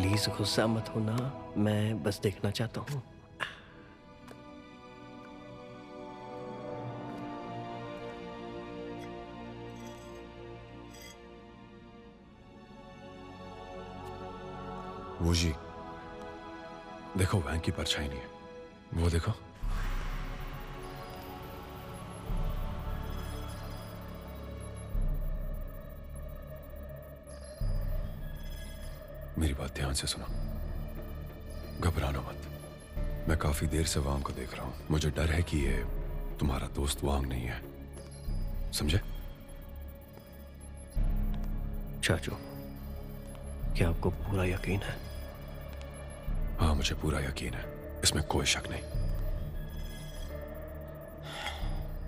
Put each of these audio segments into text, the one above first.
Please गुस्सा मत होना, मैं बस देखना चाहता हूँ। वो जी देखो, वैन की परछाई नहीं है, वो देखो। मेरी बात ध्यान से सुनो, घबराना मत। मैं काफी देर से वांग को देख रहा हूं। मुझे डर है कि ये तुम्हारा दोस्त वांग नहीं है, समझे? चाचू, क्या आपको पूरा यकीन है? हाँ, मुझे पूरा यकीन है, इसमें कोई शक नहीं।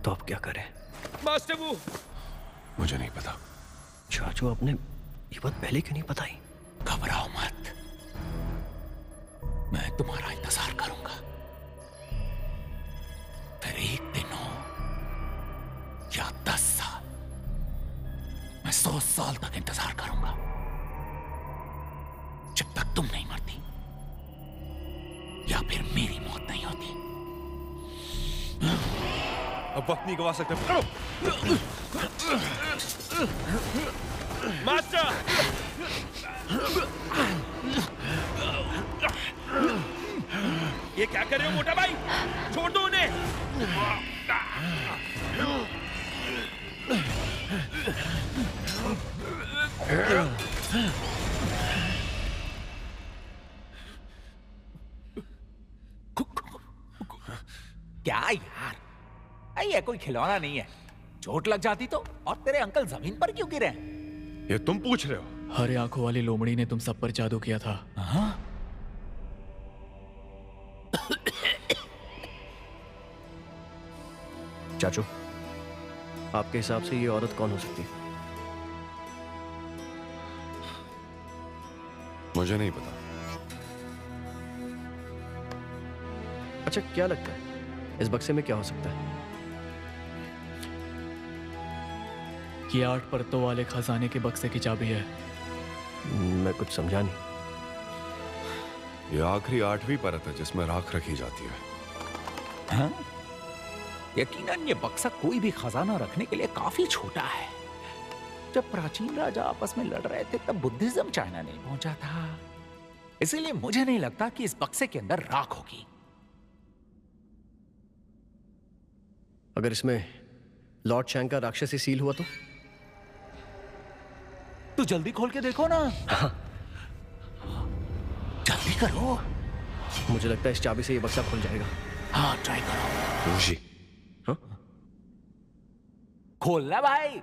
तो अब क्या करें? मास्टर वो मुझे नहीं पता। चाचू, आपने ये बात पहले क्यों नहीं बताई? घबराओ मत, मैं तुम्हारा इंतजार करूंगा। फिर 1 दिन हो या 10 साल, मैं 100 साल तक इंतजार करूंगा, जब तक तुम नहीं मरती या फिर मेरी मौत नहीं होती। अब वक्त नहीं गवा सकते। मास्टर, ये क्या कर रहे हो मोटा भाई? छोड़ दो उन्हें। क्या यार, ये कोई खिलौना नहीं है। चोट लग जाती तो? और तेरे अंकल जमीन पर क्यों गिरे? ये तुम पूछ रहे हो? हरे आंखों वाली लोमड़ी ने तुम सब पर जादू किया था। हाँ? चाचू, आपके हिसाब से ये औरत कौन हो सकती है? मुझे नहीं पता। अच्छा, क्या लगता है इस बक्से में क्या हो सकता है? ये 8 परतों वाले खजाने के बक्से की चाबी है। मैं कुछ समझा नहीं। ये आखिरी 8वीं परत है जिसमें राख रखी जाती है। हाँ? यकीनन ये बक्सा कोई भी खजाना रखने के लिए काफी छोटा है। जब प्राचीन राजा आपस में लड़ रहे थे तब बुद्धिज्म चाइना नहीं पहुंचा था, इसीलिए मुझे नहीं लगता कि इस बक्से के अंदर राख होगी। अगर इसमें लॉर्ड शैंग का राक्षसी सील हुआ तो जल्दी खोल के देखो ना। हाँ। जल्दी करो। मुझे लगता है इस चाबी से ये बक्सा खुल जाएगा। हाँ, ट्राई करो। ऋषि, हाँ? खोलना भाई।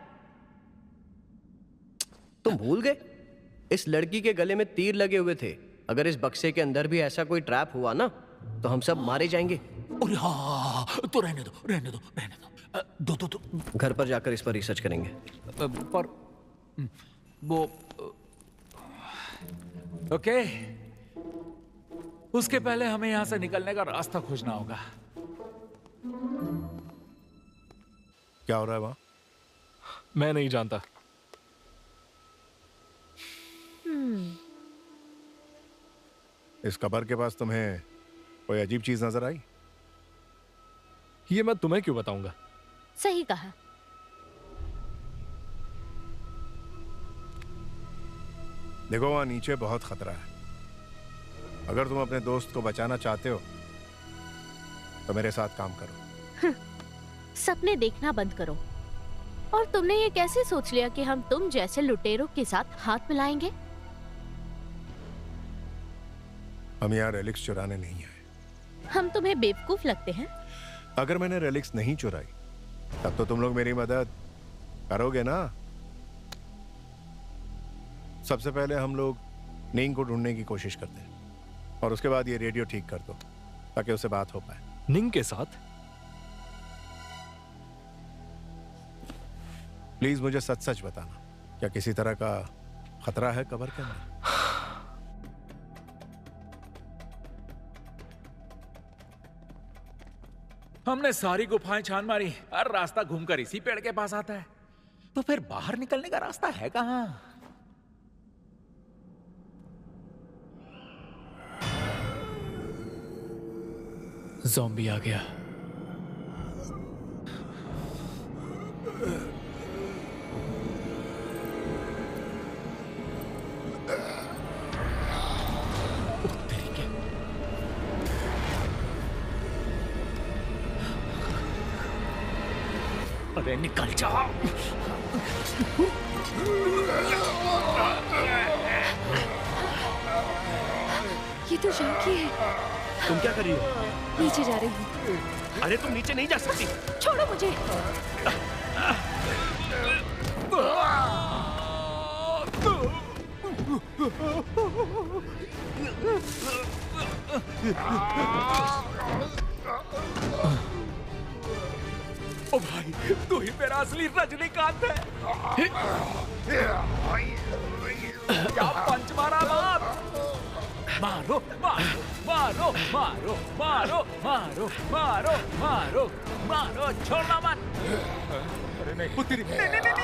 तुम भूल गए? इस लड़की के गले में तीर लगे हुए थे। अगर इस बक्से के अंदर भी ऐसा कोई ट्रैप हुआ ना तो हम सब मारे जाएंगे। अरे हाँ, तो रहने दो, रहने दो, रहने दो। दो। घर पर जाकर इस पर रिसर्च करेंगे। पर वो ओके, उसके पहले हमें यहां से निकलने का रास्ता खोजना होगा। क्या हो रहा है वहां? मैं नहीं जानता। इस कबर के पास तुम्हें कोई अजीब चीज नजर आई? ये मैं तुम्हें क्यों बताऊंगा? सही कहा। देखो, वहां नीचे बहुत खतरा है। अगर तुम अपने दोस्त को बचाना चाहते हो तो मेरे साथ काम करो। सपने देखना बंद करो। और तुमने ये कैसे सोच लिया कि हम तुम जैसे लुटेरों के साथ हाथ मिलाएंगे? हम यहाँ रेलिक्स चुराने नहीं आए। हम तुम्हें बेवकूफ लगते हैं? अगर मैंने रेलिक्स नहीं चुराई तब तो तुम लोग मेरी मदद करोगे ना? सबसे पहले हम लोग निंग को ढूंढने की कोशिश करते हैं और उसके बाद ये रेडियो ठीक कर दो ताकि उससे बात हो पाए। निंग के साथ? प्लीज मुझे सच सच बताना, क्या किसी तरह का खतरा है कबर के अंदर? हमने सारी गुफाएं छान मारी, हर रास्ता घूमकर इसी पेड़ के पास आता है। तो फिर बाहर निकलने का रास्ता है कहां? ज़ॉम्बी आ गया। अरे निकल जाओ। ये तो शौकी है। तुम क्या कर रही हो? नीचे जा रही हूँ। अरे तुम नीचे नहीं जा सकती। छोड़ो मुझे। ओ भाई, तू ही मेरा असली रजनीकांत है। क्या पंच मारा बाप। मारो मारो मारो मारो मारो मारो मारो मारो मारो, छोड़ना मत। अरे नहीं पुत्री, नहीं नहीं नहीं।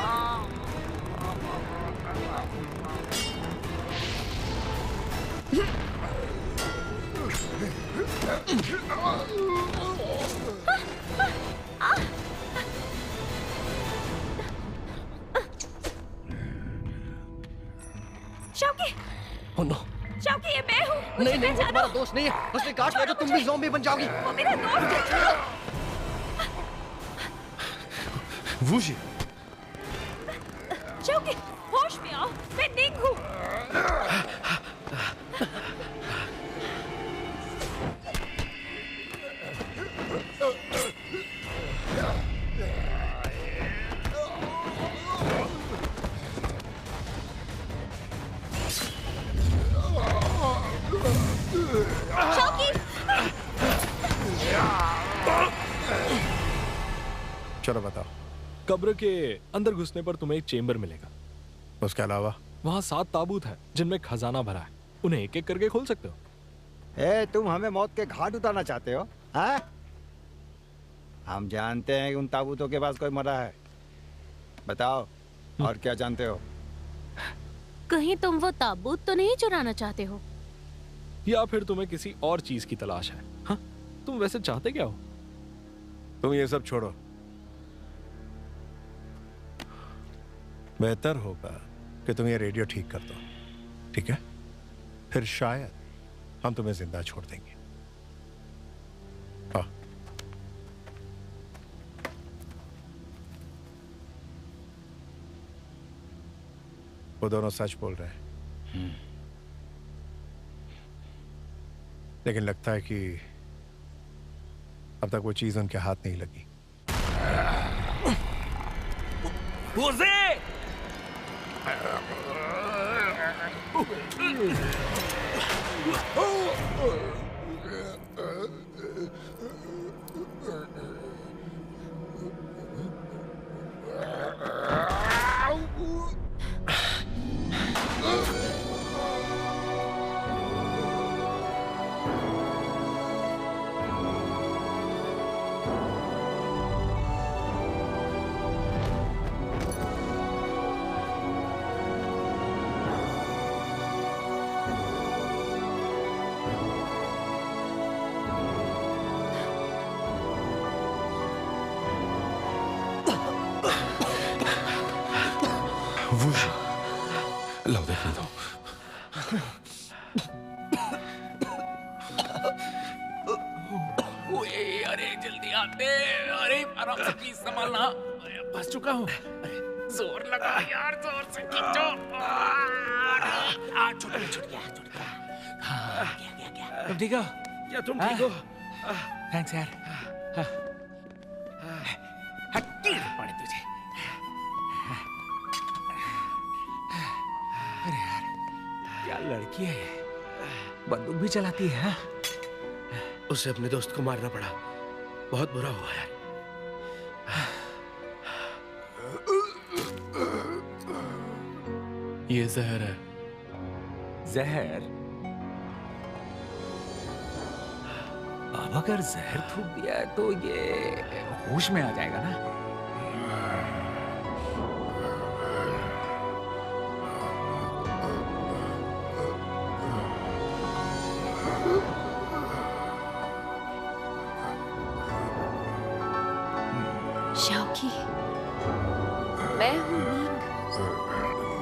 शौकी, Oh no! शौकी, ये मैं हूँ। नहीं नहीं, वो तुम्हारा दोस्त नहीं है। उसने काट लिया तो तुम भी ज़ॉम्बी बन जाओगी। वो मेरा दोस्त है। वुशी, शौकी, होश में आओ। मैं निंग हूँ। चलो बताओ। कब्र के अंदर घुसने पर तुम्हें एक चेम्बर मिलेगा। उसके अलावा वहाँ 7 ताबूत हैं जिनमें खजाना भरा है। उन्हें एक एक करके खोल सकते हो। तुम हमें मौत के घाट उतारना चाहते हो? हाँ? हम जानते हैं कि उन ताबूतों के पास कोई मरा है। बताओ, और क्या जानते हो? कहीं तुम वो ताबूत तो नहीं चुराना चाहते हो? या फिर तुम्हें किसी और चीज की तलाश है? हाँ? तुम वैसे चाहते क्या हो? तुम ये सब छोड़ो। बेहतर होगा कि तुम ये रेडियो ठीक कर दो, ठीक है? फिर शायद हम तुम्हें जिंदा छोड़ देंगे। हाँ। वो दोनों सच बोल रहे हैं, लेकिन लगता है कि अब तक वो चीज उनके हाथ नहीं लगी। लाओ देखने दो। ओए, अरे जल्दी आते। अरे आराम से प्लीज संभालना। फंस चुका हूँ। जोर लगा यार, जोर से खींचो। छूट गया छूट गया छूट गया। हाँ, क्या तुम ठीक हो? क्या तुम ठीक हो? थैंक्स यार। कीड़ पड़े तुझे। अरे यार, क्या लड़की है ये, बंदूक भी चलाती है। हाँ? उसे अपने दोस्त को मारना पड़ा, बहुत बुरा हुआ यार। ये जहर है। जहर? अब अगर जहर थूक दिया है तो ये होश में आ जाएगा ना। शाओकी, मैं हूँ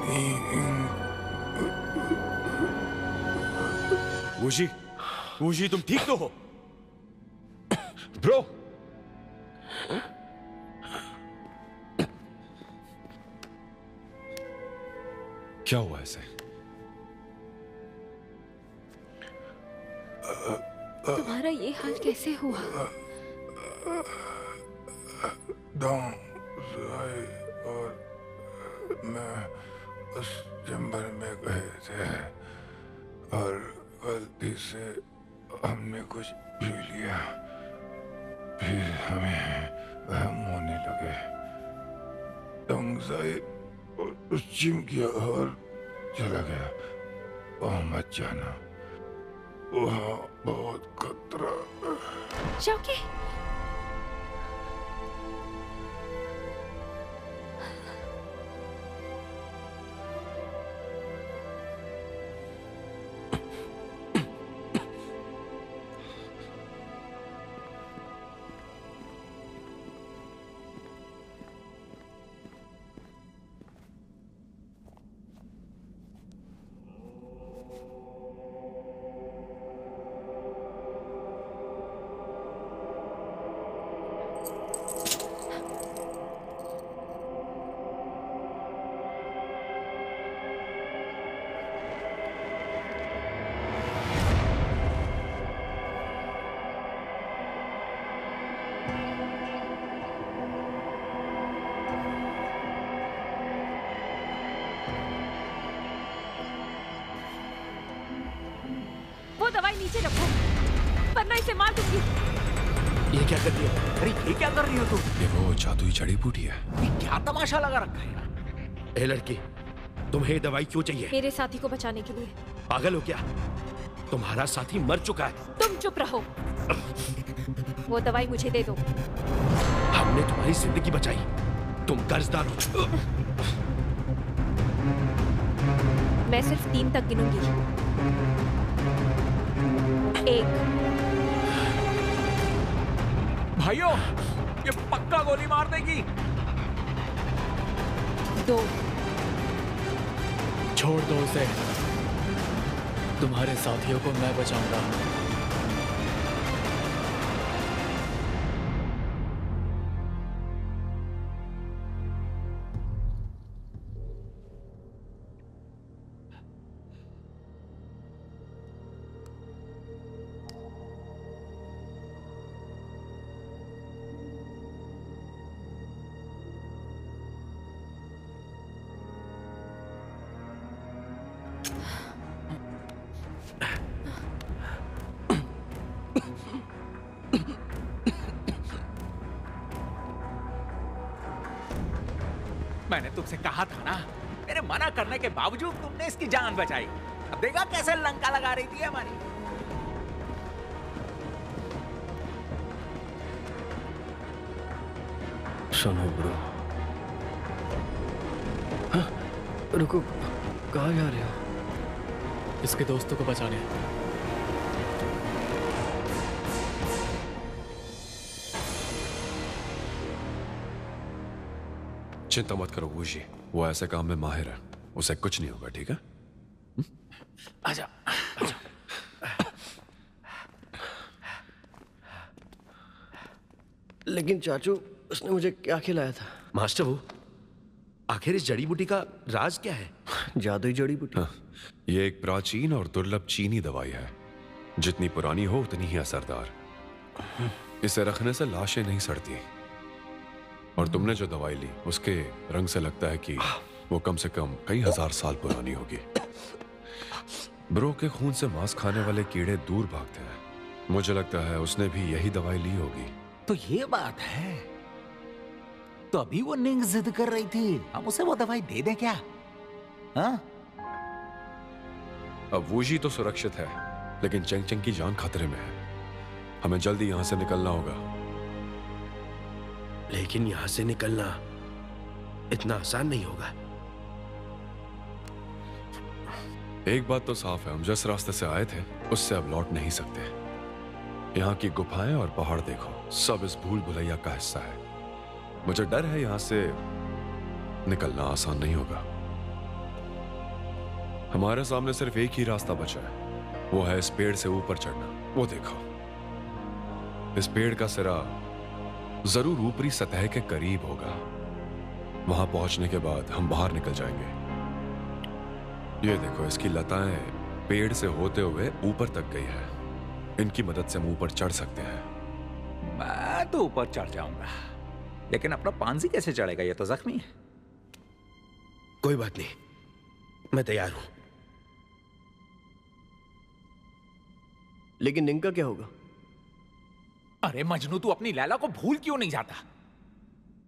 नींग। वूजी, वूजी तुम ठीक तो हो? ब्रो, क्या हुआ ऐसे? तुम्हारा ये हाल कैसे हुआ? और मैं उस चैम्बर में गए थे और गलती से हमने कुछ पी लिया, फिर हमें वहम होने लगे, दंगसाई और चिम किया और चला गया। वहां मत जाना, वहां बहुत खतरा। शाओकी, वो दवाई नीचे रखो वरना इसे मार दूंगी। ये क्या कर रही हो? अरे ये क्या कर रही हो तुम? ये वो जादुई जड़ी बूटी है। ये क्या तमाशा लगा रखा है यार? ए लड़की, तुम्हें ये दवाई क्यों चाहिए? मेरे साथी को बचाने के लिए। पागल हो क्या? तुम्हारा साथी मर चुका है। तुम चुप रहो। वो दवाई मुझे दे दो। हमने तुम्हारी जिंदगी बचाई, तुम कर्जदार हो। मैं सिर्फ 3 तक गिनूंगी। 1। भाइयों, ये पक्का गोली मार देगी। 2। छोड़ दो उसे, तुम्हारे साथियों को मैं बचाऊंगा। मैंने तुमसे कहा था ना, मेरे मना करने के बावजूद तुमने इसकी जान बचाई। अब देखा कैसे लंका लगा रही थी हमारी। सुनो ब्रो। हाँ, रुको, कहाँ जा रहे हो? इसके दोस्तों को बचाने। चिंता मत करो वूजी, वो ऐसे काम में माहिर है, उसे कुछ नहीं होगा, ठीक है? आजा, आजा। लेकिन चाचू, उसने मुझे क्या खिलाया था? मास्टर वो, आखिर इस जड़ी बूटी का राज क्या है? जादुई जड़ी बूटी। हाँ, ये एक प्राचीन और दुर्लभ चीनी दवाई है। जितनी पुरानी हो उतनी ही असरदार। इसे रखने से लाशें नहीं सड़ती। और तुमने जो दवाई ली उसके रंग से लगता है कि वो कम से कम कई हजार साल पुरानी होगी। ब्रो के खून से मांस खाने वाले कीड़े दूर भागते हैं। मुझे लगता है उसने भी यही दवाई ली होगी। तो ये बात है। तो अभी वो निंग जिद कर रही थी, हम उसे वो दवाई दे दें क्या? हाँ? अब वूजी तो सुरक्षित है, लेकिन चेंग चेंग की जान खतरे में है। हमें जल्दी यहां से निकलना होगा। लेकिन यहां से निकलना इतना आसान नहीं होगा। एक बात तो साफ है, हम जिस रास्ते से आए थे उससे अब लौट नहीं सकते। यहाँ की गुफाएं और पहाड़ देखो, सब इस भूल भुलैया का हिस्सा है। मुझे डर है यहां से निकलना आसान नहीं होगा। हमारे सामने सिर्फ एक ही रास्ता बचा है, वो है इस पेड़ से ऊपर चढ़ना। वो देखो, इस पेड़ का सिरा जरूर ऊपरी सतह के करीब होगा। वहां पहुंचने के बाद हम बाहर निकल जाएंगे। ये देखो, इसकी लताएं पेड़ से होते हुए ऊपर तक गई है। इनकी मदद से हम ऊपर चढ़ सकते हैं। मैं तो ऊपर चढ़ जाऊंगा, लेकिन अपना पांजी कैसे चढ़ेगा? ये तो जख्मी है। कोई बात नहीं, मैं तैयार हूं। लेकिन निंग का क्या होगा? अरे मजनू, तू अपनी लैला को भूल क्यों नहीं जाता?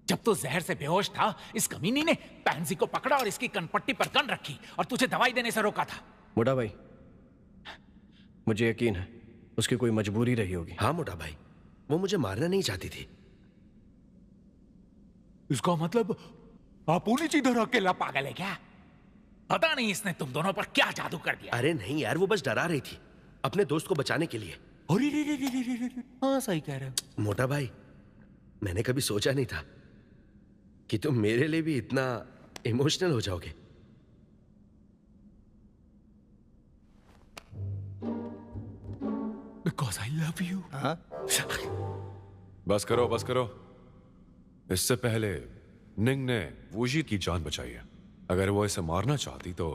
जब तू जहर से बेहोश था, इस कमीनी ने पैंसी को पकड़ा और इसकी कनपट्टी पर गन रखी और तुझे दवाई देने से रोका था। मोटा भाई, मुझे यकीन है उसकी कोई मजबूरी रही होगी। हाँ मोटा भाई, वो मुझे मारना नहीं चाहती थी। इसका मतलब अपूनी इधर अकेला पागल है क्या? पता नहीं इसने तुम दोनों पर क्या जादू कर दिया। अरे नहीं यार, वो बस डरा रही थी अपने दोस्त को बचाने के लिए। हाँ सही कह रहे हो मोटा भाई, मैंने कभी सोचा नहीं था कि तुम मेरे लिए भी इतना इमोशनल हो जाओगे। Because I love you. हाँ? बस करो, बस करो। इससे पहले निंग ने वुजी की जान बचाई है। अगर वो इसे मारना चाहती तो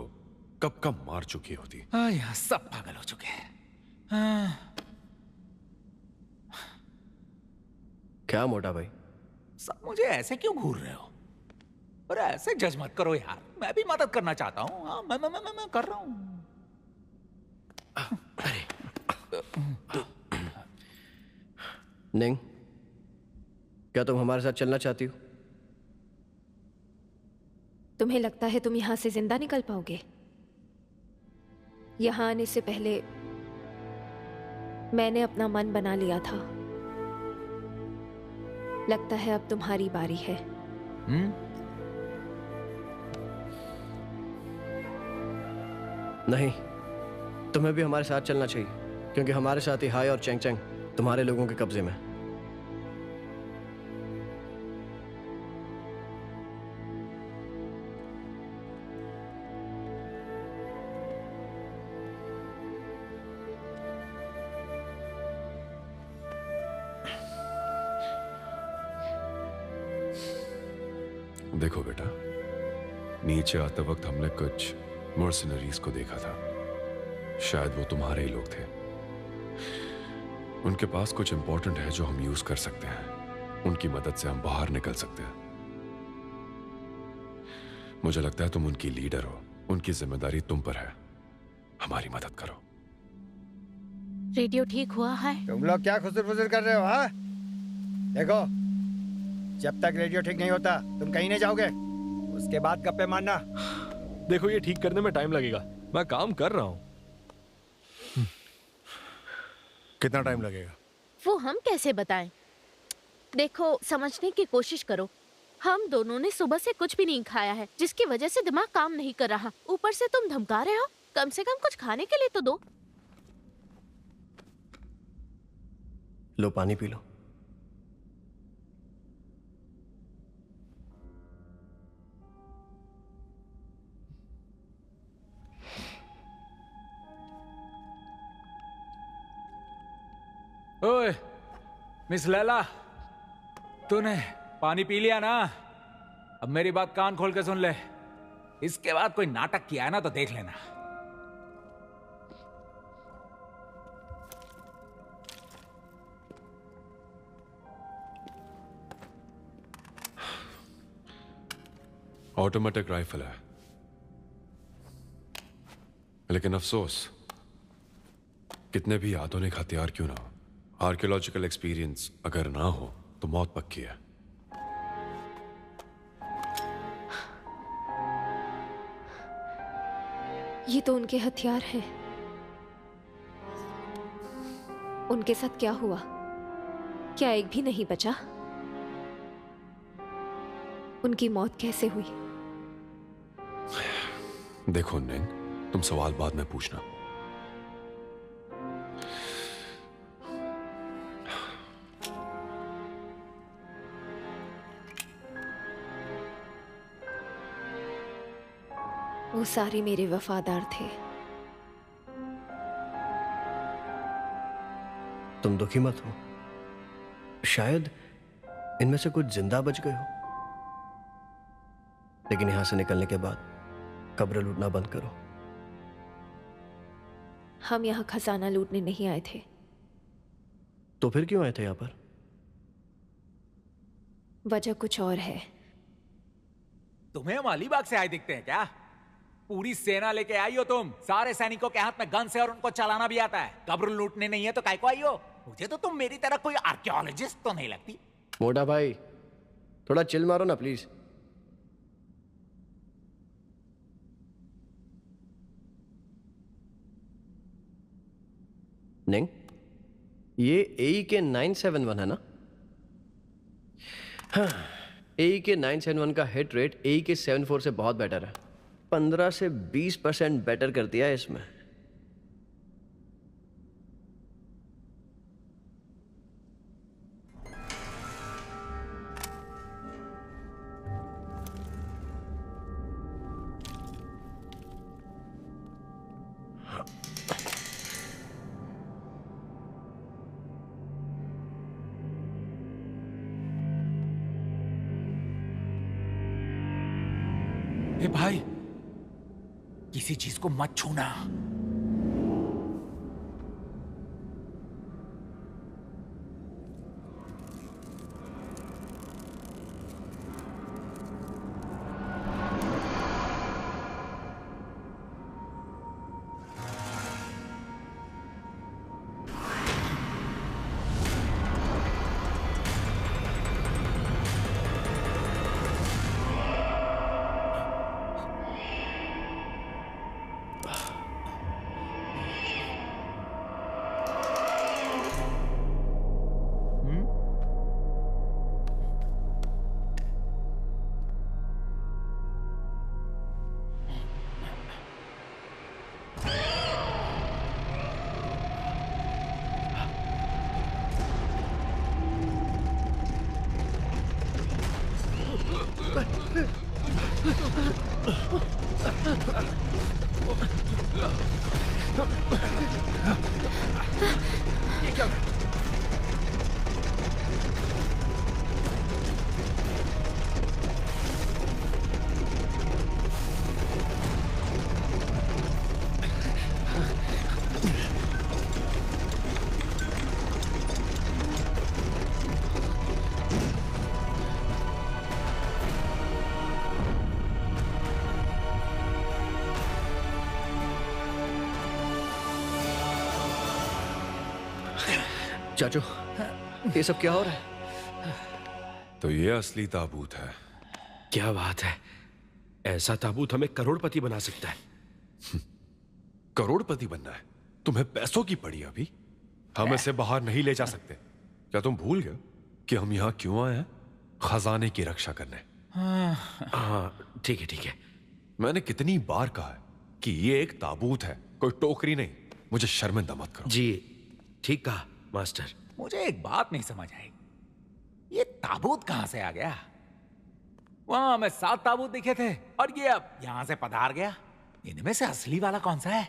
कब कब मार चुकी होती। यहाँ सब पागल हो चुके हैं। क्या मोटा भाई, सब मुझे ऐसे क्यों घूर रहे हो? और ऐसे जज मत करो यार, मैं भी मदद करना चाहता हूँ। हाँ, मैं कर रहा हूँ। निंग, क्या तुम हमारे साथ चलना चाहती हो? तुम्हें लगता है तुम यहां से जिंदा निकल पाओगे? यहां आने से पहले मैंने अपना मन बना लिया था। लगता है अब तुम्हारी बारी है। नहीं, तुम्हें भी हमारे साथ चलना चाहिए, क्योंकि हमारे साथ ही हाय और चेंग चेंग तुम्हारे लोगों के कब्जे में। देखो बेटा, नीचे आते वक्त हमने कुछ मर्सनरीज को देखा था। शायद वो तुम्हारे ही लोग थे। उनके पास कुछ इंपॉर्टेंट है जो हम यूज कर सकते हैं। उनकी मदद से हम बाहर निकल सकते हैं। मुझे लगता है तुम उनकी लीडर हो। उनकी जिम्मेदारी तुम पर है। हमारी मदद करो। रेडियो ठीक हुआ है? तुम लोग क्या खुसर-फुसर कर रहे हो? हाँ, देखो, जब तक रेडियो ठीक नहीं होता तुम कहीं नहीं जाओगे। उसके बाद गप्पे मारना। देखो, ये ठीक करने में टाइम लगेगा। मैं काम कर रहा हूँ। कितना टाइम लगेगा? वो हम कैसे बताएं? देखो, समझने की कोशिश करो। हम दोनों ने सुबह से कुछ भी नहीं खाया है, जिसकी वजह से दिमाग काम नहीं कर रहा। ऊपर से तुम धमका रहे हो। कम से कम कुछ खाने के लिए तो दो। लो, पानी पी लो। ओए मिस लैला, तूने पानी पी लिया ना? अब मेरी बात कान खोल के सुन ले। इसके बाद कोई नाटक किया है ना तो देख लेना। ऑटोमेटिक राइफल है, लेकिन अफसोस, कितने भी आधुनिक हथियार क्यों ना हो, आर्कियोलॉजिकल एक्सपीरियंस अगर ना हो तो मौत पक्की है। ये तो उनके हथियार हैं। उनके साथ क्या हुआ? क्या एक भी नहीं बचा? उनकी मौत कैसे हुई? देखो निंग, तुम सवाल बाद में पूछना। वो सारे मेरे वफादार थे। तुम दुखी मत हो, शायद इनमें से कुछ जिंदा बच गए हो, लेकिन यहां से निकलने के बाद कब्र लूटना बंद करो। हम यहाँ खजाना लूटने नहीं आए थे। तो फिर क्यों आए थे यहां पर? वजह कुछ और है। तुम्हें हम अलीबाग से आए दिखते हैं क्या? पूरी सेना लेके आई हो तुम, सारे सैनिकों के हाथ में गन्स है और उनको चलाना भी आता है। कब्र लूटने नहीं है तो काय को आई हो? मुझे तो तुम मेरी तरह कोई आर्कियोलॉजिस्ट तो नहीं लगती। मोटा भाई, थोड़ा चिल मारो ना प्लीज। नहीं, ये AEK 971 है ना? हाँ, AEK 971 का हिट रेट AEK 74 से बहुत बेटर है। 15 से 20% बेटर कर दिया है इसमें। ए भाई, किसी चीज को मत छूना। ये क्या? चाचू, ये सब क्या हो रहा है? तो ये असली ताबूत है। क्या बात है, ऐसा ताबूत हमें करोड़पति बना सकता है। करोड़पति बनना है? तुम्हें पैसों की पड़ी अभी? हम इसे बाहर नहीं ले जा सकते। क्या तुम भूल गए कि हम यहाँ क्यों आए हैं? खजाने की रक्षा करने। हाँ ठीक है ठीक है। मैंने कितनी बार कहा है कि ये एक ताबूत है, कोई टोकरी नहीं। मुझे शर्मिंदा मत करो। जी ठीक कहा मास्टर। मुझे एक बात नहीं समझ आई, ये ताबूत कहां से आ गया? वहां हमें 7 ताबूत दिखे थे और ये अब यहां से पधार गया। इनमें से असली वाला कौन सा है?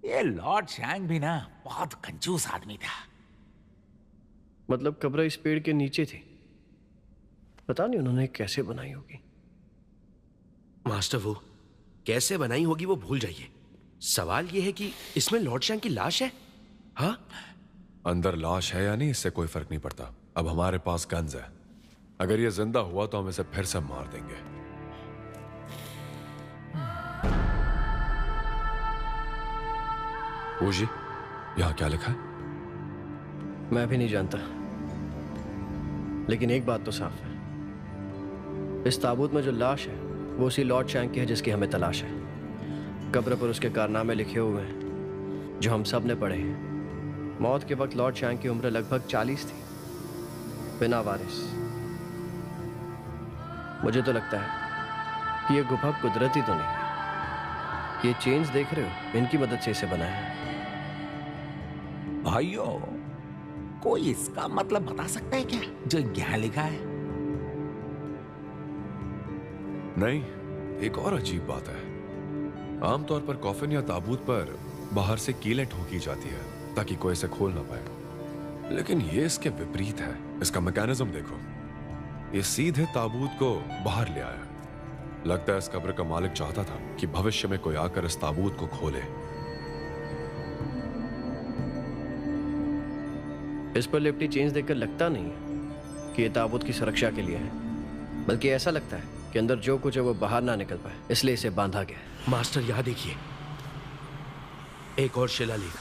ये लॉर्ड शैंग भी ना बहुत कंजूस आदमी था। मतलब कब्र इस पेड़ के नीचे थी, पता नहीं उन्होंने कैसे बनाई होगी। मास्टर वो कैसे बनाई होगी वो भूल जाइए। सवाल ये है कि इसमें लॉर्ड शैंग की लाश है। हाँ, अंदर लाश है या नहीं इससे कोई फर्क नहीं पड़ता। अब हमारे पास गन्स है। अगर ये जिंदा हुआ तो हम इसे फिर से मार देंगे। जी, यहां क्या लिखा है? मैं भी नहीं जानता, लेकिन एक बात तो साफ है, इस ताबूत में जो लाश है वो उसी लॉर्ड शैंग की है जिसकी हमें तलाश है। कब्र पर उसके कारनामे लिखे हुए हैं जो हम सब ने पढ़े हैं। मौत के वक्त लॉर्ड शैंग की उम्र लगभग 40 थी, बिना वारिस। मुझे तो लगता है कि यह गुफा कुदरती तो नहीं है। ये चेन्स देख रहे हो, इनकी मदद से इसे बनाया है। भाइयों, कोई इसका मतलब बता सकता है क्या जो यहाँ लिखा है? नहीं, एक और अजीब बात है। आमतौर पर कॉफिन या ताबूत पर बाहर से कीलें ठोकी जाती है ताकि कोई इसे खोल ना पाए, लेकिन ये इसके विपरीत है। इसका मैकेनिज्म देखो, ये सीधे ताबूत को बाहर ले आया। लगता है इस कब्र का मालिक चाहता था कि भविष्य में कोई आकर इस ताबूत को खोले। इस पर लिपटी चेंज देखकर लगता नहीं है कि ये ताबूत की सुरक्षा के लिए है, बल्कि ऐसा लगता है कि अंदर जो कुछ है वो बाहर ना निकल पाए, इसलिए इसे बांधा गया है। मास्टर यहाँ देखिए, एक और शिलालेख।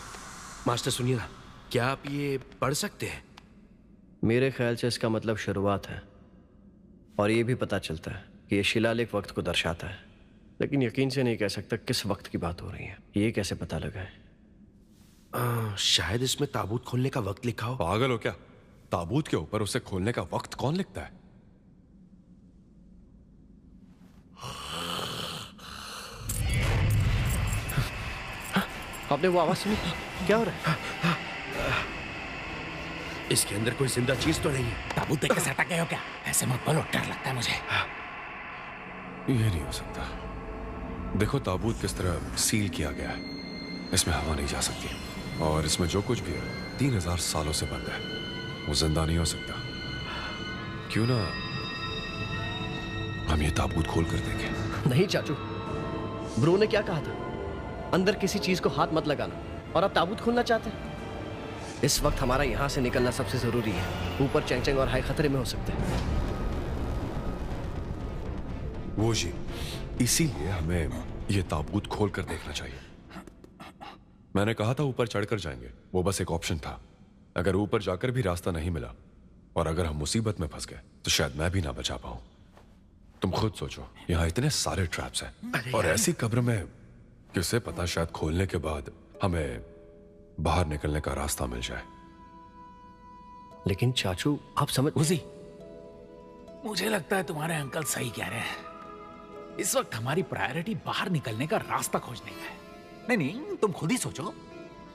मास्टर सुनिए ना, क्या आप ये पढ़ सकते हैं? मेरे ख्याल से इसका मतलब शुरुआत है, और ये भी पता चलता है कि ये शिलालेख वक्त को दर्शाता है, लेकिन यकीन से नहीं कह सकता किस वक्त की बात हो रही है। ये कैसे पता लगा है? शायद इसमें ताबूत खोलने का वक्त लिखा हो। पागल हो क्या? ताबूत के ऊपर उसे खोलने का वक्त कौन लिखता है? आपने वो आवाज सुनी? क्या हो रहा है? इसके अंदर कोई जिंदा चीज तो नहीं है। ताबूत देख के सटक गए हो क्या? ऐसे मत बोलो, डर लगता है मुझे। ये नहीं हो सकता। देखो ताबूत किस तरह सील किया गया है, इसमें हवा नहीं जा सकती, और इसमें जो कुछ भी है 3000 सालों से बंद है। वो जिंदा नहीं हो सकता। क्यों ना हम ये ताबूत खोल कर देखें? नहीं चाचू, ब्रो ने क्या कहा था? अंदर किसी चीज को हाथ मत लगाना, और आप ताबूत खोलना चाहते हैं? इस वक्त हमारा यहां से निकलना सबसे जरूरी है। ऊपर चैंग और हाई खतरे में हो सकते हैं। वो जी, इसीलिए हमें ये ताबूत खोल कर देखना चाहिए। मैंने कहा था ऊपर चढ़कर जाएंगे, वो बस एक ऑप्शन था। अगर ऊपर जाकर भी रास्ता नहीं मिला और अगर हम मुसीबत में फंस गए तो शायद मैं भी ना बचा पाऊं। तुम खुद सोचो, यहाँ इतने सारे ट्रैप्स हैं और ऐसी कब्र में किसे पता, शायद खोलने के बाद हमें बाहर निकलने का रास्ता मिल जाए। लेकिन चाचू आप समझ उसी, मुझे लगता है तुम्हारे अंकल सही कह रहे हैं। इस वक्त हमारी प्रायोरिटी बाहर निकलने का रास्ता खोजने का है। नहीं, तुम खुद ही सोचो,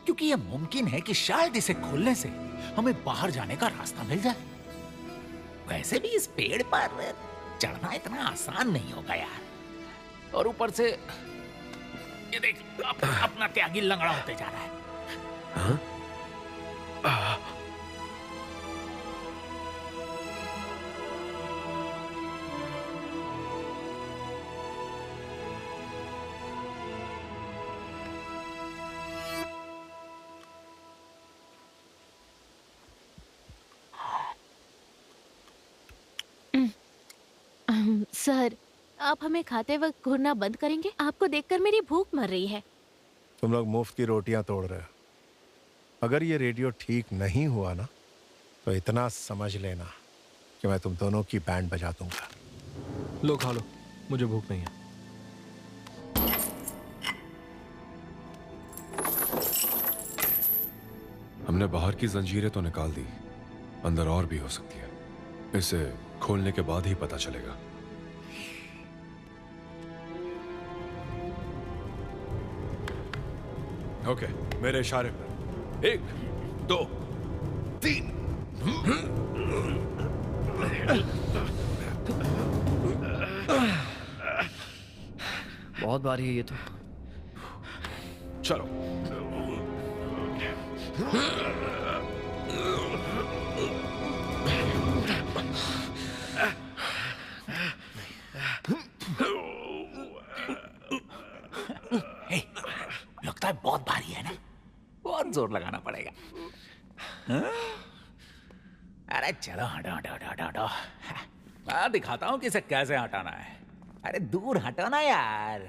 क्योंकि यह मुमकिन है कि शायद इसे खोलने से हमें बाहर जाने का रास्ता मिल जाए। वैसे भी इस पेड़ पर चढ़ना इतना आसान नहीं होगा यार। और ऊपर से ये देख, अपना त्यागी लंगड़ा होते जा रहा है। हाँ? सर, आप हमें खाते वक्त घूरना बंद करेंगे? आपको देखकर मेरी भूख मर रही है। तुम लोग मुफ्त की रोटियां तोड़ रहे हो। अगर ये रेडियो ठीक नहीं हुआ ना, तो इतना समझ लेना कि मैं तुम दोनों की बैंड बजा दूंगा। लो खा लो, मुझे भूख नहीं है। हमने बाहर की जंजीरें तो निकाल दी, अंदर और भी हो सकती है। इसे खोलने के बाद ही पता चलेगा। ओके, मेरे इशारे पर 1 2 3। बहुत भारी है ये तो। चलो। लगता है बहुत भारी है ना, बहुत जोर लगाना पड़ेगा। हाँ? अरे चलो, हटो हटो हटो हटो। मैं दिखाता हूँ कि इसे कैसे हटाना है। अरे दूर हटो ना यार।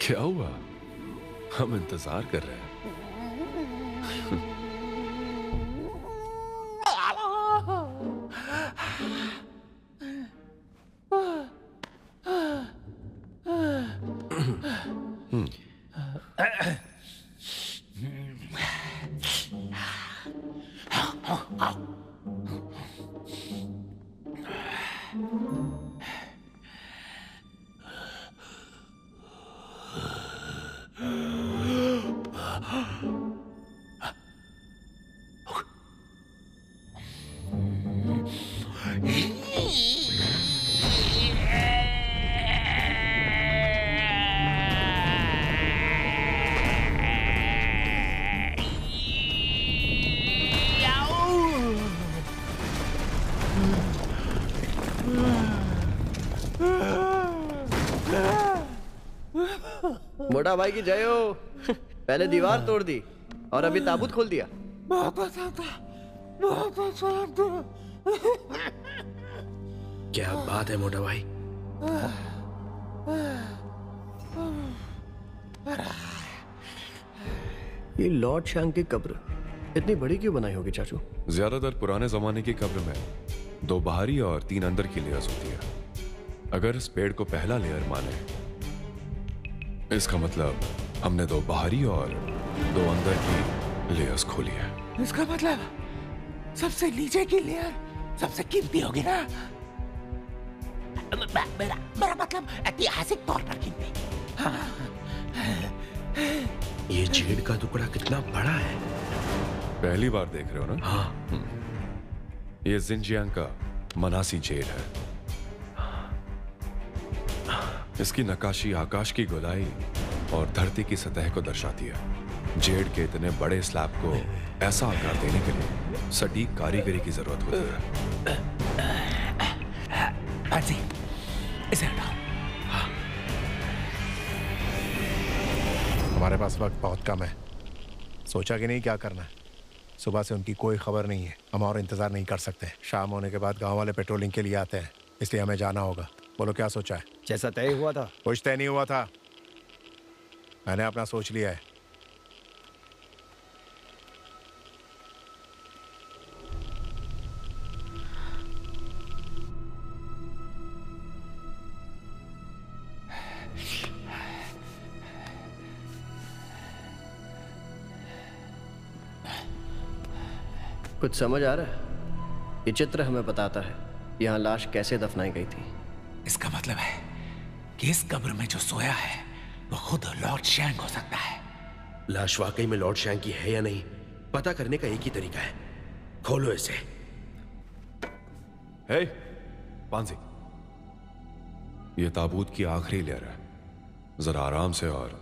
क्या हुआ? हम इंतजार कर रहे हैं। मोटा भाई की जय हो। पहले दीवार तोड़ दी और अभी ताबूत खोल दिया। क्या बात है मोटा भाई? ये लॉर्ड शैंक की कब्र इतनी बड़ी क्यों बनाई होगी चाचू? ज्यादातर पुराने जमाने की कब्र में 2 बाहरी और 3 अंदर की लेयर्स होती है। अगर इस पेड़ को पहला लेयर माने, इसका मतलब हमने 2 बाहरी और 2 अंदर की लेयर्स खोली है। इसका मतलब सबसे नीचे की लेयर सबसे कीमती होगी ना? मेरा मतलब ऐतिहासिक तौर पर कीमती। ये जेड का टुकड़ा कितना बड़ा है। पहली बार देख रहे हो ना? हाँ। ये जिनजियांग का मनासी जेड है। इसकी नक्काशी आकाश की गोलाई और धरती की सतह को दर्शाती है। जेड के इतने बड़े स्लैब को ऐसा आकार देने के लिए सटीक कारीगरी की जरूरत होती है। इसे हटाओ। हमारे पास वक्त बहुत कम है। सोचा कि नहीं क्या करना है? सुबह से उनकी कोई खबर नहीं है। हम और इंतजार नहीं कर सकते। शाम होने के बाद गांव वाले पेट्रोलिंग के लिए आते हैं, इसलिए हमें जाना होगा। बोलो क्या सोचा है? जैसा तय हुआ था। कुछ तय नहीं हुआ था। मैंने अपना सोच लिया है। कुछ समझ आ रहा है? ये चित्र हमें बताता है यहाँ लाश कैसे दफनाई गई थी। इसका मतलब है कि इस कब्र में जो सोया है वो खुद लॉर्ड शैंक हो सकता है। लाश वाकई में लॉर्ड शैंक की है या नहीं, पता करने का एक ही तरीका है। खोलो इसे। हे, पांसी, ये ताबूत की आखिरी लेयर है। जरा आराम से और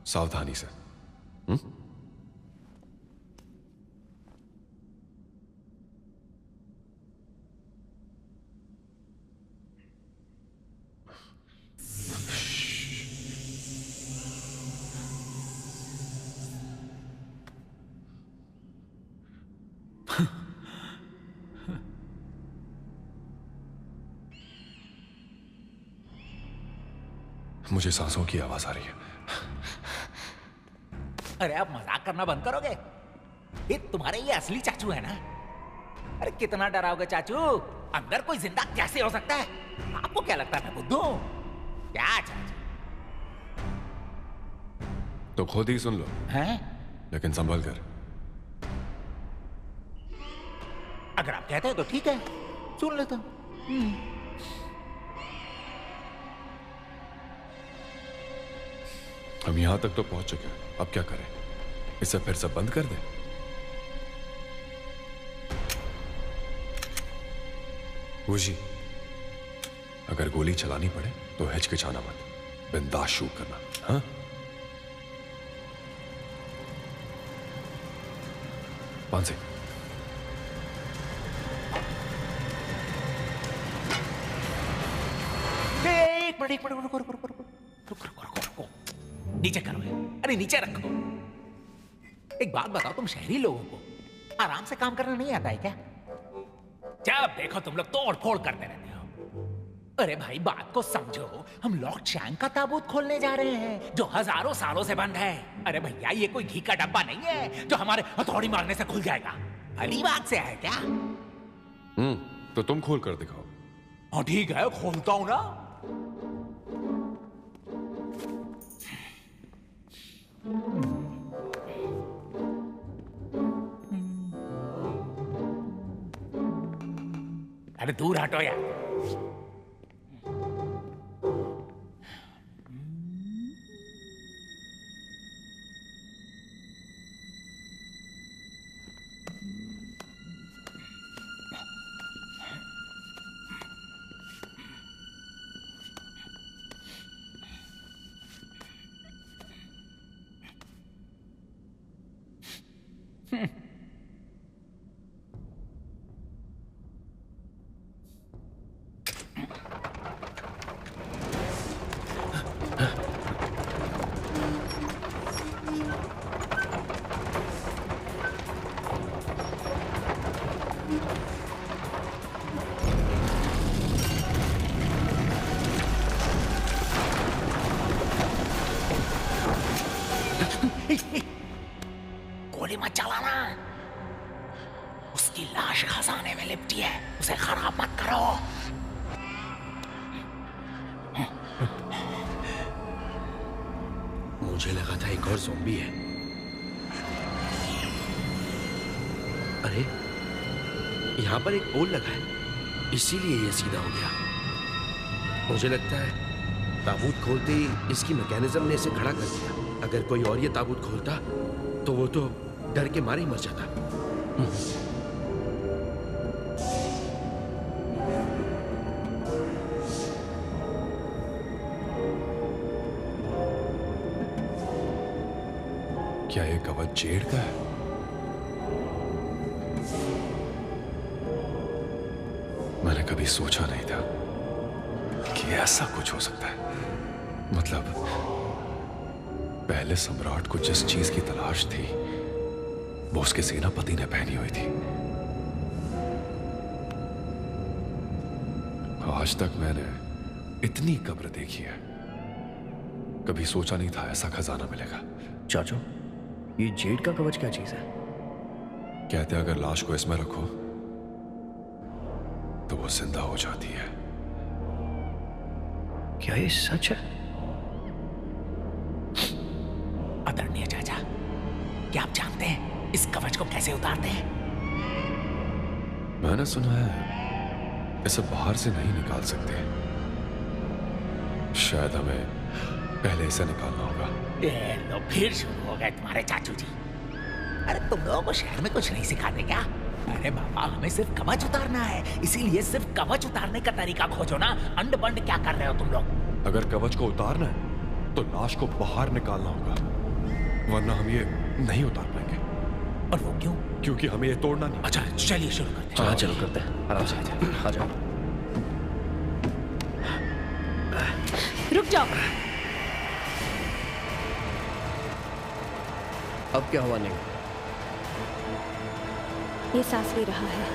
सावधानी से। मुझे सांसों की आवाज आ रही है। अरे आप मजाक करना बंद करोगे? ये तुम्हारे ये असली चाचू है ना? अरे कितना डराओगे चाचू? अंदर कोई जिंदा कैसे हो सकता है? आपको क्या लगता है मैं बुद्धू हूं? क्या चाचू? तो खुद ही सुन लो। हैं? लेकिन संभल कर। अगर आप कहते हैं तो ठीक है, सुन लेता हूं। हम यहां तक तो पहुंच चुके हैं, अब क्या करें? इसे फिर से बंद कर दें? जी, अगर गोली चलानी पड़े तो हिचकिचाना मत, बिंदास शूट करना। हाँ? पांसे, एक मिनट रुको। नीचे करो। अरे नीचे रखो। एक बात बताओ, तुम शहरी लोगों को आराम से काम करना नहीं आता है क्या? जब देखो तुम लोग तोड़ फोड़ करते रहते हो। अरे भाई बात को समझो, हम लॉर्ड चैंग का ताबूत खोलने जा रहे हैं जो हजारों सालों से बंद है। अरे भैया ये कोई घी का डब्बा नहीं है जो हमारे हथौड़ी मारने से खुल जाएगा। अलीबाग से है क्या? तो तुम खोल कर दिखाओ। हाँ ठीक है, खोलता हूं ना। अरे दूर हटो यार। गोली मत चलाना, उसकी लाश खजाने में लिपटी है, उसे खराब मत करो। मुझे लगा था एक और ज़ॉम्बी है। अरे यहां पर एक पोल लगा है, इसीलिए ये सीधा हो गया। मुझे लगता है ताबूत खोलते ही इसकी मैकेनिज्म ने इसे खड़ा कर दिया। अगर कोई और ये ताबूत खोलता तो वो तो डर के मारे ही मर जाता। क्या ये कवच जेड का है? मैंने कभी सोचा नहीं था कि ऐसा कुछ हो सकता है। मतलब पहले सम्राट को जिस चीज की तलाश थी वो उसके सेनापति ने पहनी हुई थी। आज तक मैंने इतनी कब्र देखी है, कभी सोचा नहीं था ऐसा खजाना मिलेगा। चाचू, ये जेड का कवच क्या चीज है? कहते अगर लाश को इसमें रखो तो वो जिंदा हो जाती है। क्या ये सच है? आदरणीय चाचा, क्या आप जानते हैं इस कवच को कैसे उतारते हैं? मैंने सुना है इसे बाहर से नहीं निकाल सकते, शायद हमें पहले इसे निकालना होगा। ये लो फिर शुरू हो गए तुम्हारे चाचू जी। अरे तुम लोगों को शहर में कुछ नहीं सिखाते क्या? अरे बाबा, हमें सिर्फ कवच उतारना है, इसीलिए सिर्फ कवच उतारने का तरीका खोजो ना। अंड बंड क्या कर रहे हो तुम लोग? अगर कवच को उतारना है तो लाश को बाहर निकालना होगा, वरना हम ये नहीं उतार पाएंगे। और वो क्यों? क्योंकि हमें ये तोड़ना नहीं। अच्छा चलिए शुरू करते हैं। हाँ चलो करते हैं, आराम से आ जाओ। रुक जाओ। अब क्या हुआ? नहीं, ये सांस ले रहा है।